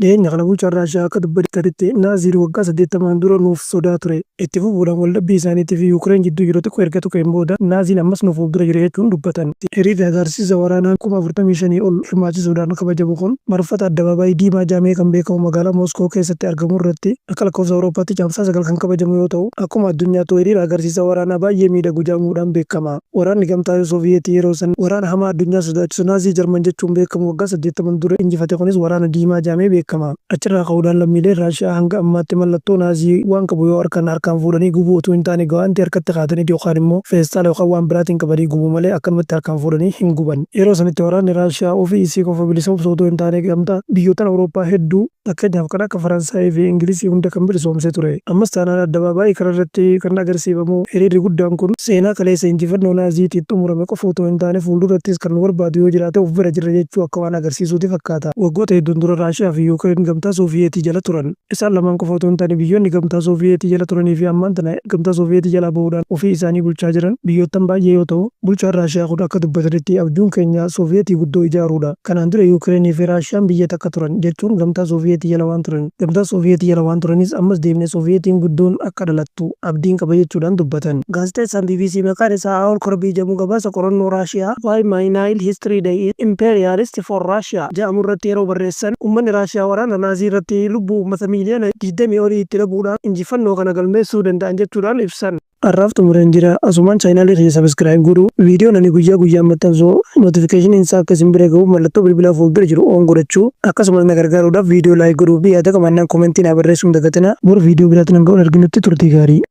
Dhiyeenya kana bulchaan Raashiyaa akka dubbatanitti Naaziin waggaa 80 dura nuuf sodaa ture. Itti fufuudhaan waldhabbii isaaniitii fi Yuukireen jidduu yeroo xiqqoo erga tuqeen booda Naaziin ammas nuuf fuuldura jira jechuun dubbatan. Hiriirri agarsiisa waraanaa 45,000 ol hirmaachisuudhaan kabajamu kun marfata addabaabaayii diimaa jaamee kan beekamu magaalaa Mooskoo keessatti argamu irratti akka lakkoofsa Awurooppaatti caamsaa 9 kan kabajamu yoo ta'u, akkuma addunyaatti hiriira agarsiisa waraanaa baay'ee miidhagu jedhamuudhaan beekama. Waraanni gamtaa Sooviyeetii yeroo san waraana hamaa addunyaa sodaachisu Naazii Jarman jechuun beekamu waggaa 80 dura injifate kunis waraana diimaa jaamee beekama. Achirraa ka'uudhaan lammiileen Raashiyaa hanga ammaatti mallattoo Naazii waan qabu yoo harkaan fuudhanii gubuu otoo hin taane gawaanti harkatti kaa'atanii yookaan immoo feestaala yookaan waan biraatiin qabanii gubuu malee akkanumatti harkaan fuudhanii hin guban. Yeroo sanitti waraanni Raashiyaa ofii isii qofa bilisoomsu otoo hin taane gamtaa biyyoota Awurooppaa hedduu fakkeenyaaf kan akka Faransaayii fi Ingilizii hunda kan bilisoomsee ture. Ammas taanaan addabaabaayii kanarratti kan agarsiifamu hiriirri guddaan kun seenaa kaleessa injifannoo Naaziitiin xumurame qofa otoo hin taane fuuldurattis kan nu barbaadu yoo jiraate of bira jirra jechuu akka waan agarsiisuuti fakkaata. Waggoota hedduun dura Raashiyaa fi Yuukireen gamtaa Sooviyeetii jala turan. Isaan lamaan qofa otoo hin taane biyyoonni gamtaa Sooviyeetii jala turanii fi ammaan tana gamtaa Sooviyeetii jalaa bahuudhaan ofii isaanii bulchaa jiran biyyoottan baay'ee yoo ta'u, bulchaan Raashiyaa kun akka dubbatanitti abjuun keenya Sooviyeetii guddoo ijaaruudha. Kanaan dura Yuukireenii fi Raashiyaan biyya takka turan jechuun gamtaa Sooviyeetii jala waan turan. Gamtaa Sooviyeetii jala waan turanis ammas deemnee Sooviyeetiin guddoon akka dhalattu abdiin qaba jechuudhaan dubbatan. Gaazexeessaan BBC maqaan isaa Aawol Korbii jedhamu gabaasa qorannoo Raashiyaa Why My Nile History Day is Imperialist for Russia jedhamu irratti yeroo barreessan uummanni Raashiyaa waraana Naazii irratti lubbuu uummata miiliyoona 20 olii itti dhabuudhaan injifannoo kana galmeessuu danda'an jechuudhaan ibsan. Har'aaf xumureen jira. Asumaan chaayinaalii keessa sabiskiraayib godhu viidiyoon ani guyyaa guyyaan maxxansu notifikashinii isaa akka isin bira gahu mallattoo bilbilaa fuuldura jiru oon godhachuu akkasumas na gargaaruudhaaf viidiyoo laayik godhuu fi yaada qabaannaan koomentii naa barreessuu hin dagatinaa. Bor viidiyoo biraatiin hanga ol arginutti turtii gaarii.